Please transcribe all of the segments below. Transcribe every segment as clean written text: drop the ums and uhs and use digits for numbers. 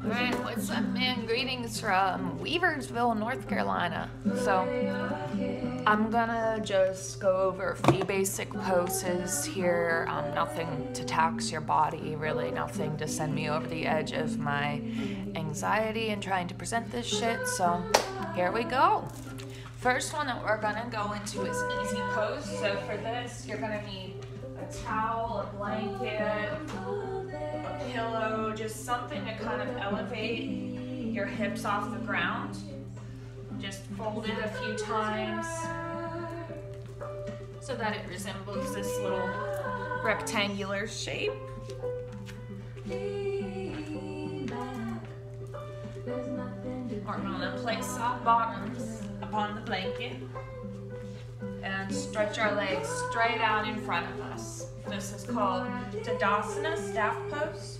Alright, what's up, man? Greetings from Weaversville, North Carolina. So, I'm gonna just go over a few basic poses here. Nothing to tax your body, really, nothing to send me over the edge of my anxiety and trying to present this shit. So, here we go. First one that we're gonna go into is easy pose. So, for this, you're gonna need a towel, a blanket, a pillow, just something to kind of elevate your hips off the ground. Just fold it a few times so that it resembles this little rectangular shape. We're gonna place soft bottoms upon the blanket and stretch our legs straight out in front of us. This is called Tadasana, staff pose.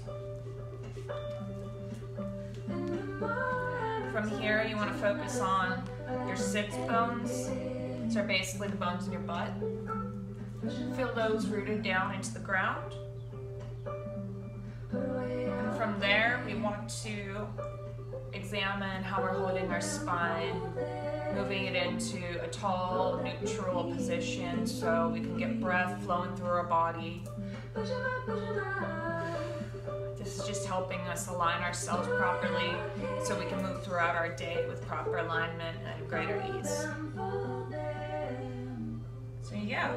From here, you want to focus on your sits bones. So basically the bones in your butt. Feel those rooted down into the ground. And from there, we want to examine how we're holding our spine, moving it into a tall, neutral position so we can get breath flowing through our body. This is just helping us align ourselves properly so we can move throughout our day with proper alignment and greater ease. So yeah,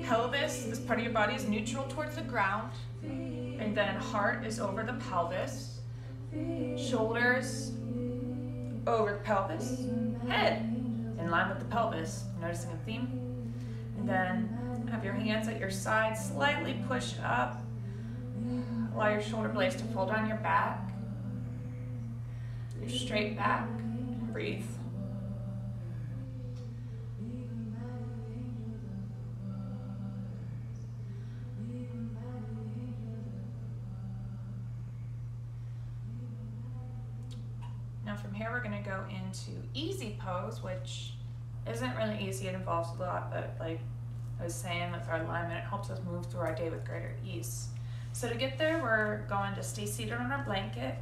pelvis, this part of your body, is neutral towards the ground, and then heart is over the pelvis, shoulders over the pelvis, head in line with the pelvis, noticing a theme, and then have your hands at your sides, slightly push up, allow your shoulder blades to fold on your back, your straight back, breathe. Now from here we're going to go into easy pose, which isn't really easy. It involves a lot, but like I was saying, with our alignment, it helps us move through our day with greater ease. So to get there, we're going to stay seated on our blanket,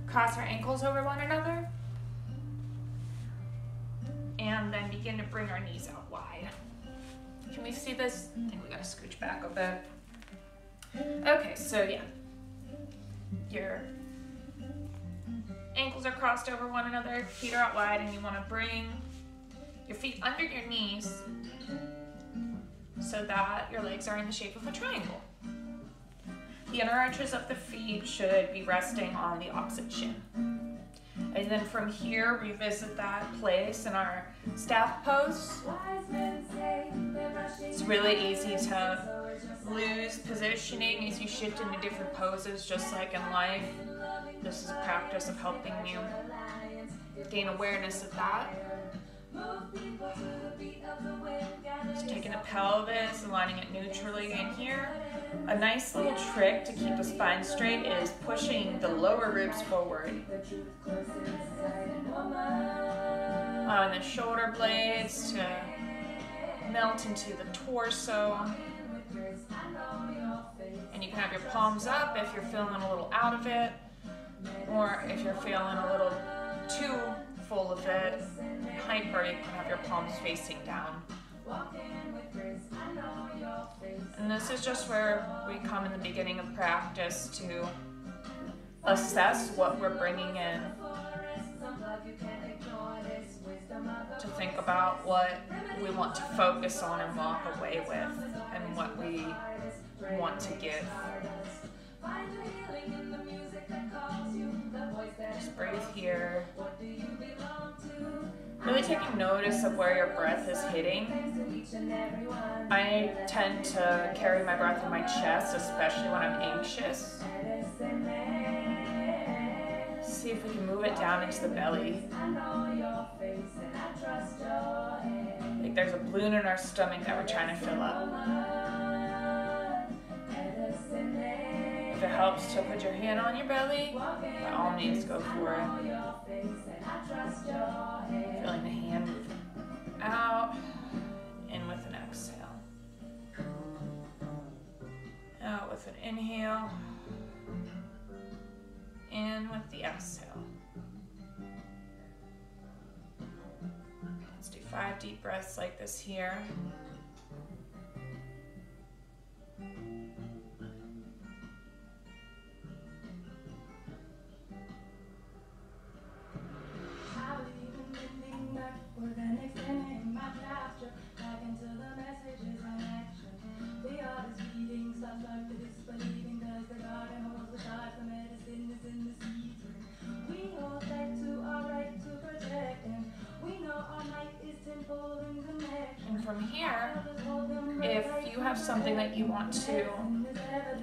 cross our ankles over one another, and then begin to bring our knees out wide. Can we see this? I think we gotta scooch back a bit. Okay, so yeah, your ankles are crossed over one another, feet are out wide, and you want to bring your feet under your knees so that your legs are in the shape of a triangle. The inner arches of the feet should be resting on the opposite shin. And then from here, revisit that place in our staff pose. It's really easy to lose positioning as you shift into different poses, just like in life. This is a practice of helping you gain awareness of that. Just taking the pelvis, aligning it neutrally in here. A nice little trick to keep the spine straight is pushing the lower ribs forward. On the shoulder blades to melt into the torso. And you can have your palms up if you're feeling a little out of it, or if you're feeling a little too full of it, hyper, you can have your palms facing down. And this is just where we come in the beginning of practice to assess what we're bringing in, to think about what we want to focus on and walk away with, and what we want to give. Just breathe here. Really taking notice of where your breath is hitting. I tend to carry my breath in my chest, especially when I'm anxious. See if we can move it down into the belly. Like there's a balloon in our stomach that we're trying to fill up. If it helps to put your hand on your belly, by all means go for it. Feeling the hand move out, in with an exhale. Out with an inhale, in with the exhale. Let's do 5 deep breaths like this here. And from here, if you have something that you want to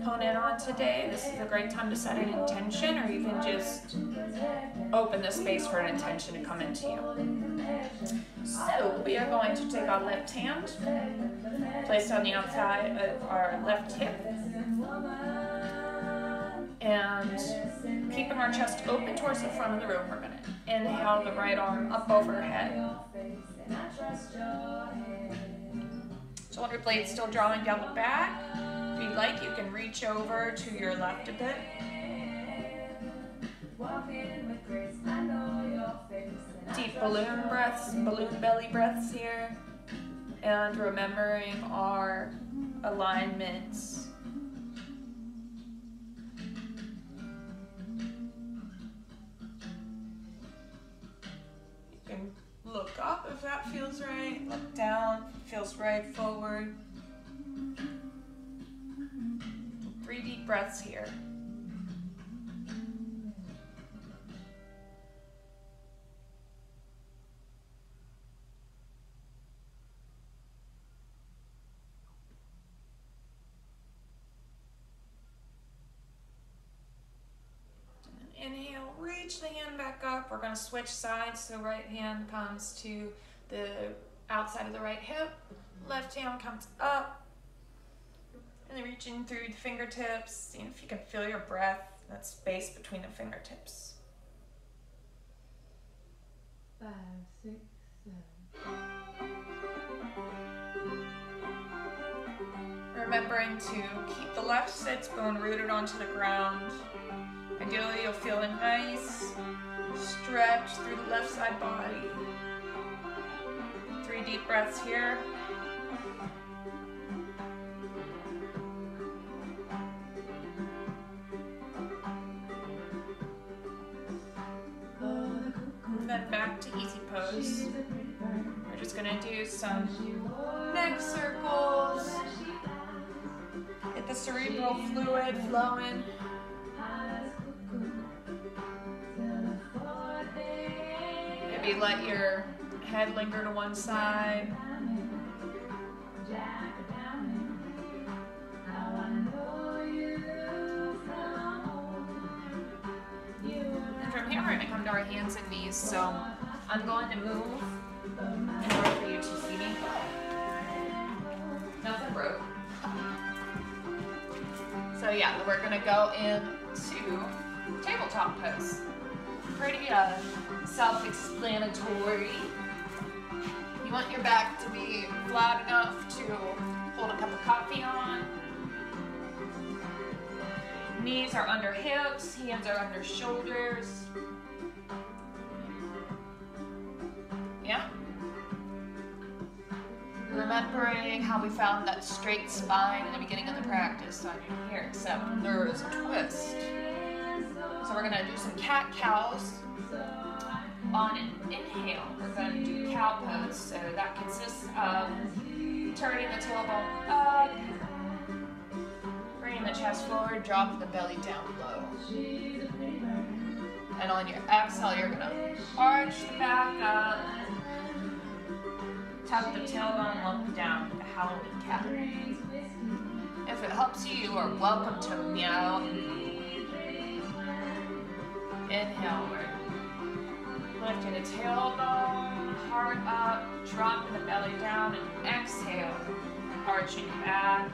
hone in on today, this is a great time to set an intention, or even just open the space for an intention to come into you. So we are going to take our left hand, place it on the outside of our left hip, and keeping our chest open towards the front of the room, we're going to inhale the right arm up overhead. Shoulder blades still drawing down the back. If you'd like, you can reach over to your left a bit. Deep balloon breaths, balloon belly breaths here. And remembering our alignments. You can look up if that feels right, look down, feels right, forward. 3 deep breaths here. Inhale, reach the hand back up. We're going to switch sides, so right hand comes to the outside of the right hip, left hand comes up, and then reaching through the fingertips, seeing if you can feel your breath, that space between the fingertips. 5, 6, 7. Remembering to keep the left sits bone rooted onto the ground. Ideally, you'll feel a nice stretch through the left side body. 3 deep breaths here. And then back to easy pose. We're just gonna do some neck circles. Get the cerebral fluid flowing. Maybe let your head linger to one side. And from here, we're going to come to our hands and knees. So I'm going to move in order for you to see me. Nothing broke. So yeah, we're going to go into tabletop pose. Pretty self-explanatory. You want your back to be flat enough to hold a cup of coffee on. Knees are under hips, hands are under shoulders. Yeah? Remembering how we found that straight spine in the beginning of the practice, so I didn't hear except there is a twist. So we're gonna do some cat-cows. On an inhale, we're gonna do cow pose. So that consists of turning the tailbone up, bringing the chest forward, dropping the belly down low. And on your exhale, you're gonna arch the back up, tuck the tailbone, look down, the Halloween cat. If it helps you, you are welcome to meow. Inhale, we're lifting the tailbone, heart up, dropping the belly down, and exhale, arching back.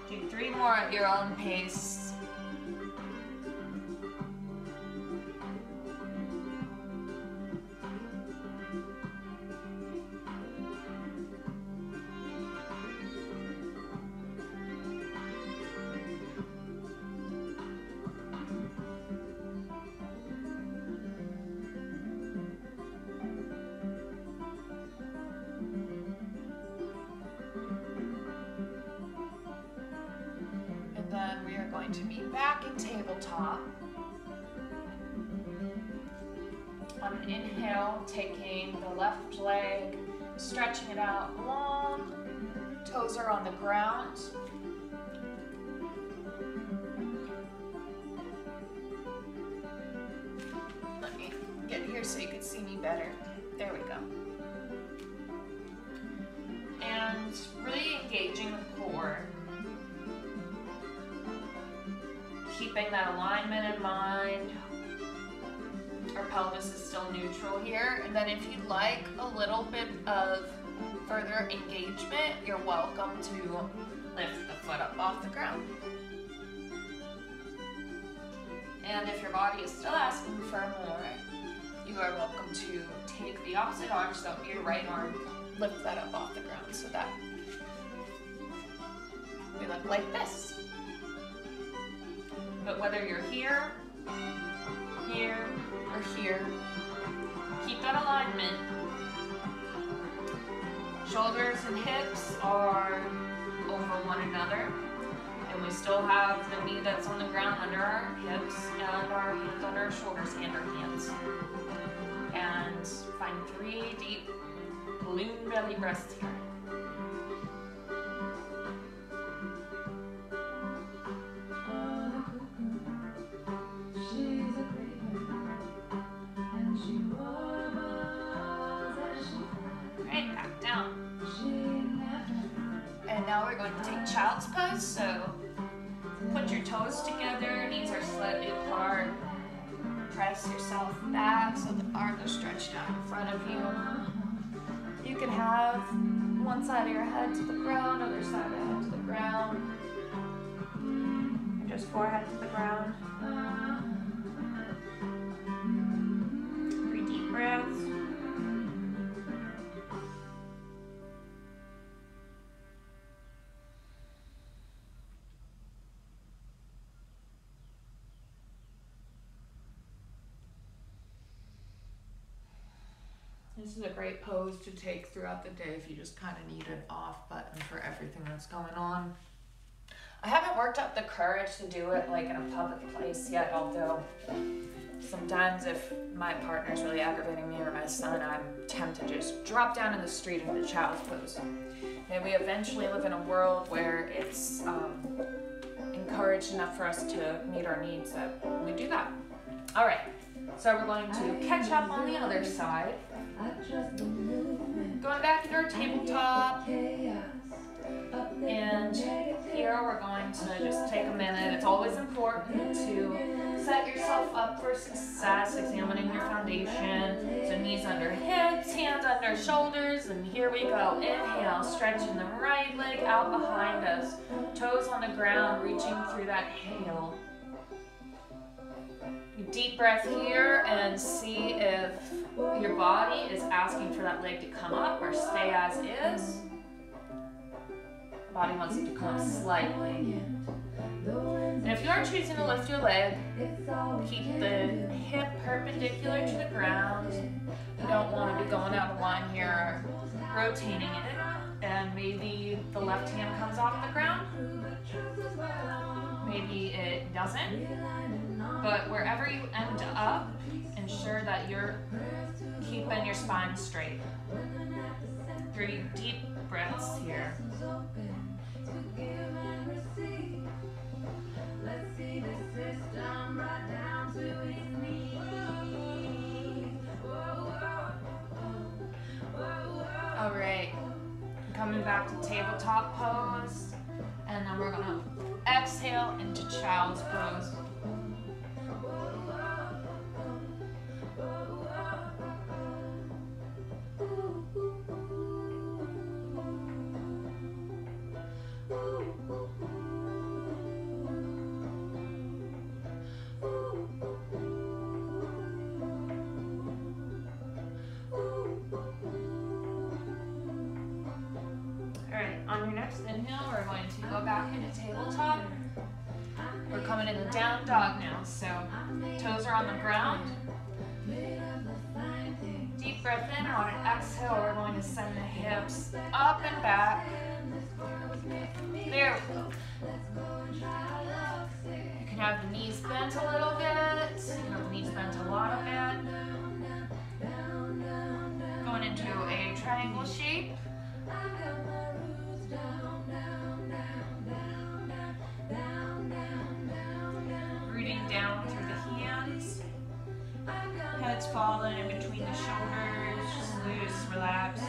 Do 3 more at your own pace. going to be back in tabletop. On an inhale, taking the left leg, stretching it out long, toes are on the ground. Let me get here so you can see me better. There we go. And really engaging the core. Keeping that alignment in mind. Our pelvis is still neutral here. And then if you'd like a little bit of further engagement, you're welcome to lift the foot up off the ground. And if your body is still asking for more, you are welcome to take the opposite arm, so your right arm, lift that up off the ground so that we look like this. But whether you're here, here, or here, keep that alignment. Shoulders and hips are over one another, and we still have the knee that's on the ground under our hips and our hands on our shoulders and our hands. And find 3 deep balloon belly breaths here. Right, back down. And now we're going to take child's pose. So put your toes together, knees are slightly apart. Press yourself back so the arms are stretched out in front of you. You can have one side of your head to the ground, other side of the head to the ground. And just forehead to the ground. 3 deep breaths. This is a great pose to take throughout the day if you just kind of need an off button for everything that's going on. I haven't worked up the courage to do it like in a public place yet, although sometimes if my partner's really aggravating me or my son, I'm tempted to just drop down in the street into child's pose. And we eventually live in a world where it's encouraged enough for us to meet our needs that we do that. All right, so we're going to catch up on the other side. Going back to our tabletop, and here we're going to just take a minute. It's always important to set yourself up for success, examining your foundation. So knees under hips, hands under shoulders, and here we go. Inhale, stretching the right leg out behind us, toes on the ground, reaching through that heel. Deep breath here and see if your body is asking for that leg to come up or stay as is. Body wants it to come up slightly. And if you are choosing to lift your leg, keep the hip perpendicular to the ground. You don't want to be going out of line here, rotating it. And maybe the left hand comes off the ground. Maybe it doesn't. But wherever you end up, ensure that you're keeping your spine straight. 3 deep breaths here. All right, coming back to tabletop pose, and then we're gonna exhale into child's pose. On your next inhale, we're going to go back into tabletop. We're coming into down dog now, so toes are on the ground. Deep breath in, and on an exhale, we're going to send the hips up and back. There we go. You can have the knees bent a little bit. You can have the knees bent a lot of bit. Going into a triangle shape. Rooting down through the hands. Heads falling in between the shoulders. Just loose, relax.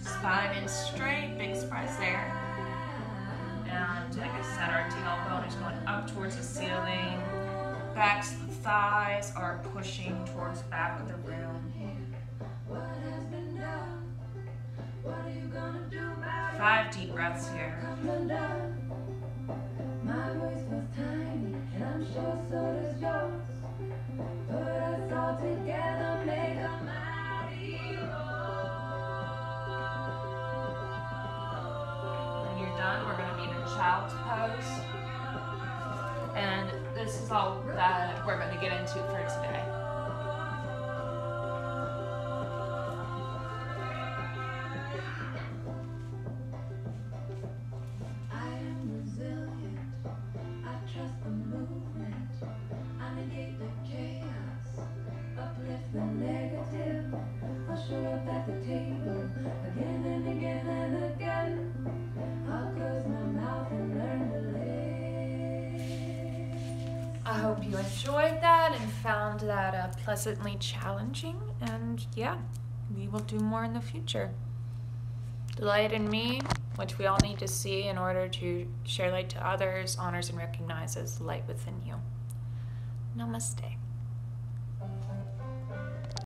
Spine is straight, big surprise there. And like I said, our tailbone is going up towards the ceiling. Backs of the thighs are pushing towards the back of the room. 5 deep breaths here. My voice was tiny, and I'm sure so does yours. Put us all together, make a mighty roar. When you're done, we're going to be in a child's pose. And this is all that we're going to get into for today. I hope you enjoyed that and found that pleasantly challenging, and yeah, we will do more in the future. The light in me, which we all need to see in order to share light to others, honors and recognizes the light within you. Namaste.